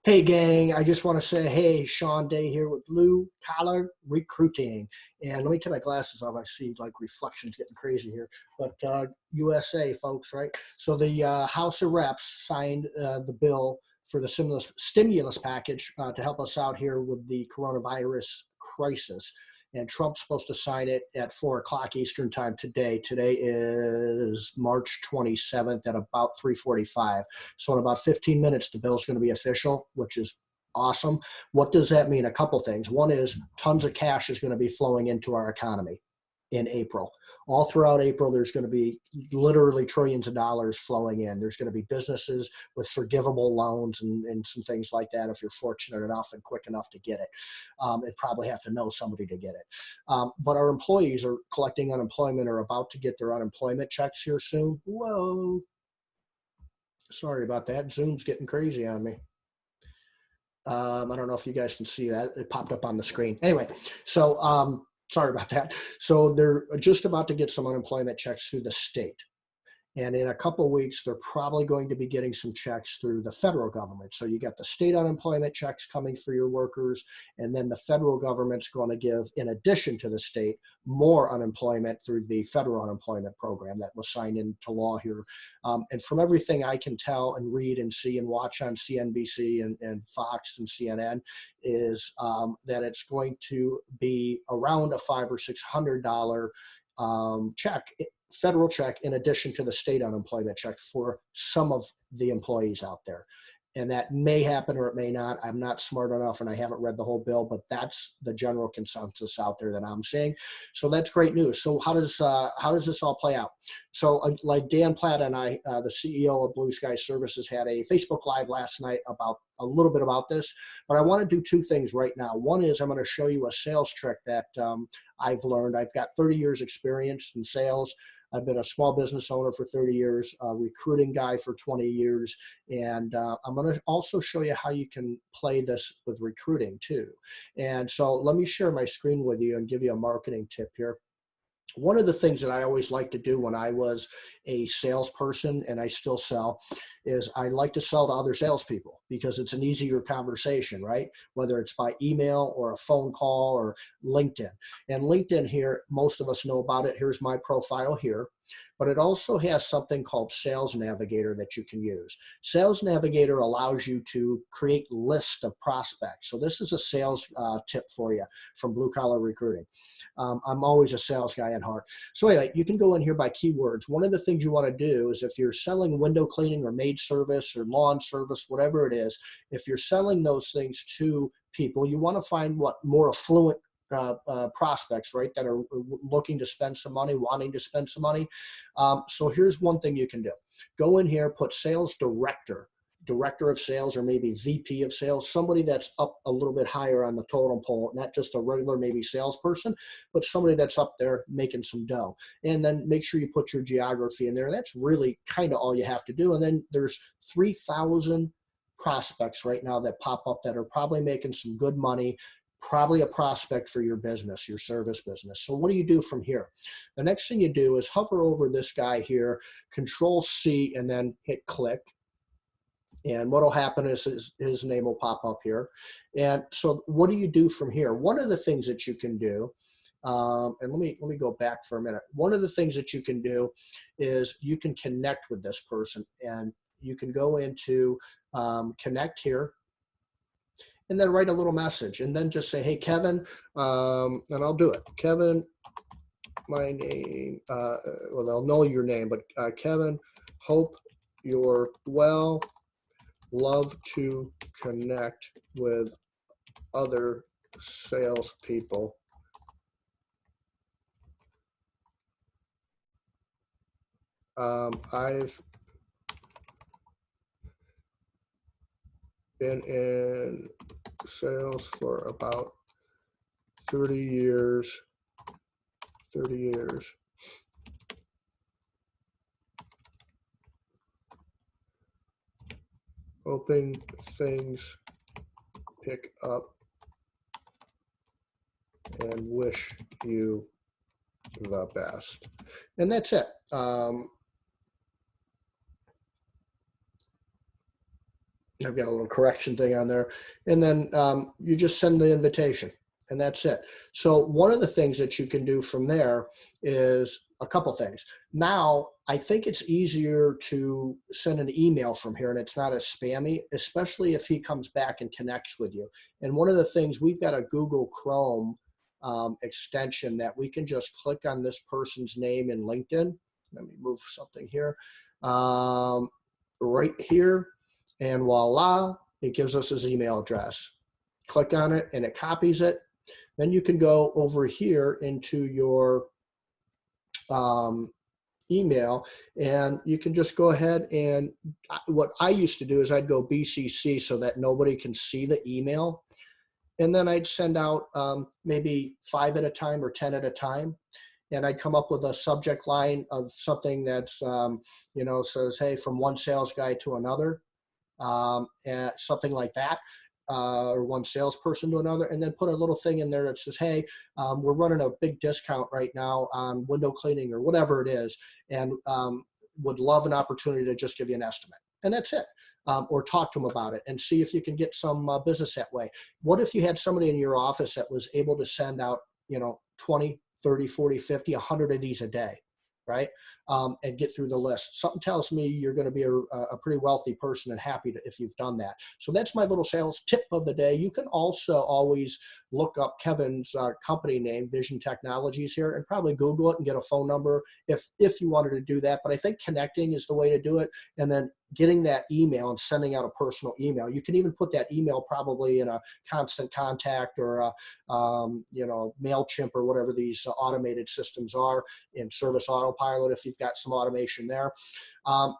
Hey gang, I just want to say, hey, Shawn Day here with Blue Collar Recruiting. And let me take my glasses off. I see like reflections getting crazy here. But USA, folks, right? So the House of Reps signed the bill for the stimulus package to help us out here with the coronavirus crisis. And Trump's supposed to sign it at 4 o'clock Eastern time today. Today is March 27th at about 3:45. So in about 15 minutes, the bill's going to be official, which is awesome. What does that mean? A couple things. One is tons of cash is going to be flowing into our economy in April. All throughout April, there's going to be literally trillions of dollars flowing in. There's going to be businesses with forgivable loans and some things like that if you're fortunate enough and quick enough to get it. And probably have to know somebody to get it. But our employees are collecting unemployment or about to get their unemployment checks here soon. Whoa. Sorry about that. Zoom's getting crazy on me. I don't know if you guys can see that. It popped up on the screen. Anyway, so sorry about that. So they're just about to get some unemployment checks through the state. And in a couple of weeks, they're probably going to be getting some checks through the federal government. So you got the state unemployment checks coming for your workers, and then the federal government's going to give, in addition to the state, more unemployment through the federal unemployment program that was signed into law here. And from everything I can tell and read and see and watch on CNBC and Fox and CNN is that it's going to be around a $500 or $600 check, federal check, in addition to the state unemployment check for some of the employees out there. And that may happen or it may not. I'm not smart enough and I haven't read the whole bill, but that's the general consensus out there that I'm seeing. So that's great news. So how does this all play out? So like Dan Platt and I, the CEO of Blue Sky Services, had a Facebook Live last night about a little bit about this, but I want to do two things right now. One is I'm going to show you a sales trick that I've learned. I've got 30 years experience in sales. I've been a small business owner for 30 years, a recruiting guy for 20 years, and I'm going to also show you how you can play this with recruiting too. And so let me share my screen with you and give you a marketing tip here. One of the things that I always like to do when I was a salesperson, and I still sell, is I like to sell to other salespeople because it's an easier conversation, right? Whether it's by email or a phone call or LinkedIn. And LinkedIn here, most of us know about it. Here's my profile here. But it also has something called Sales Navigator that you can use. Sales Navigator allows you to create lists of prospects. So this is a sales tip for you from Blue Collar Recruiting. I'm always a sales guy at heart. So anyway, you can go in here by keywords. One of the things you want to do is if you're selling window cleaning or maid service or lawn service, whatever it is, if you're selling those things to people, you want to find what more affluent prospects, right, that are looking to spend some money, wanting to spend some money. So here's one thing you can do. Go in here, put sales director of sales, or maybe VP of sales, somebody that's up a little bit higher on the totem pole, not just a regular maybe salesperson, but somebody that's up there making some dough. And then make sure you put your geography in there. That's really kind of all you have to do. And then there's 3,000 prospects right now that pop up that are probably making some good money, probably a prospect for your business, your service business. So what do you do from here? The next thing you do is hover over this guy here, Control C, and then hit click. And what will happen is his name will pop up here. And so what do you do from here? One of the things that you can do, and let me go back for a minute. One of the things that you can do is you can connect with this person, and you can go into connect here, and then write a little message, and then just say, hey, Kevin, and I'll do it. Kevin, my name, well, they'll know your name, but Kevin, hope you're well. Love to connect with other salespeople. I've been in sales for about 30 years. Hoping things pick up and wish you the best. And that's it. I've got a little correction thing on there. And then you just send the invitation, and that's it. So one of the things that you can do from there is a couple things. Now, I think it's easier to send an email from here, and it's not as spammy, especially if he comes back and connects with you. And one of the things, we've got a Google Chrome extension that we can just click on this person's name in LinkedIn. Let me move something here. Right here. And voila, it gives us his email address. Click on it and it copies it. Then you can go over here into your email, and you can just go ahead, and what I used to do is I'd go BCC so that nobody can see the email. And then I'd send out maybe 5 at a time or 10 at a time. And I'd come up with a subject line of something that's, says, hey, from one sales guy to another. And something like that, or one salesperson to another, and then put a little thing in there that says, hey, we're running a big discount right now on window cleaning or whatever it is, and would love an opportunity to just give you an estimate. And that's it. Or talk to them about it and see if you can get some business that way. What if you had somebody in your office that was able to send out, 20, 30, 40, 50, 100 of these a day? Right? And get through the list. Something tells me you're going to be a pretty wealthy person and happy if you've done that. So that's my little sales tip of the day. You can also always look up Kevin's company name, Vision Technologies here, and probably Google it and get a phone number if you wanted to do that. But I think connecting is the way to do it. And then getting that email and sending out a personal email. You can even put that email probably in a constant contact or a, MailChimp or whatever these automated systems are, in Service Autopilot if you've got some automation there.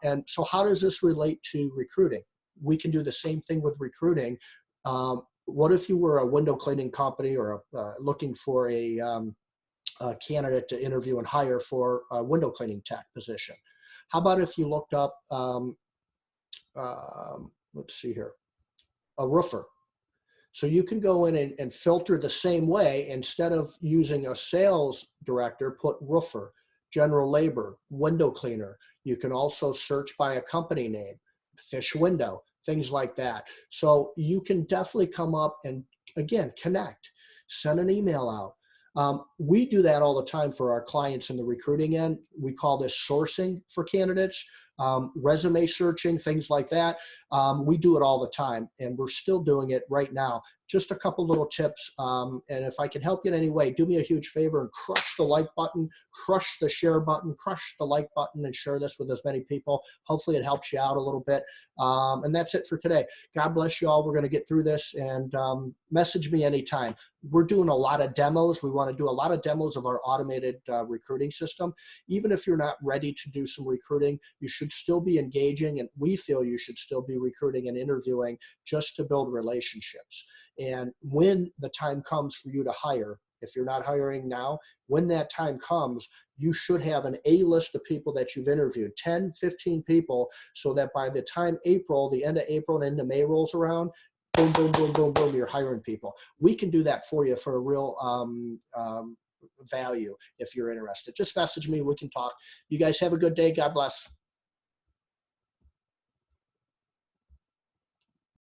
And so how does this relate to recruiting? We can do the same thing with recruiting. What if you were a window cleaning company or looking for a candidate to interview and hire for a window cleaning tech position? How about if you looked up, let's see here, a roofer? So you can go in and filter the same way. Instead of using a sales director, put roofer, general labor, window cleaner. You can also search by a company name, fish window, things like that. So you can definitely come up and, again, connect, send an email out. We do that all the time for our clients in the recruiting end. We call this sourcing for candidates, resume searching, things like that. We do it all the time, and we're still doing it right now. Just a couple little tips, and if I can help you in any way, do me a huge favor and crush the like button, crush the share button, crush the like button, and share this with as many people. Hopefully it helps you out a little bit. And that's it for today. God bless you all. We're going to get through this, and message me anytime. We're doing a lot of demos. We want to do a lot of demos of our automated recruiting system. Even if you're not ready to do some recruiting, you should still be engaging, and we feel you should still be recruiting and interviewing just to build relationships. And when the time comes for you to hire, if you're not hiring now, when that time comes, you should have an A list of people that you've interviewed, 10, 15 people, so that by the time April, the end of April and into May rolls around, boom, boom, boom, boom, boom, you're hiring people. We can do that for you for a real value if you're interested. Just message me. We can talk. You guys have a good day. God bless.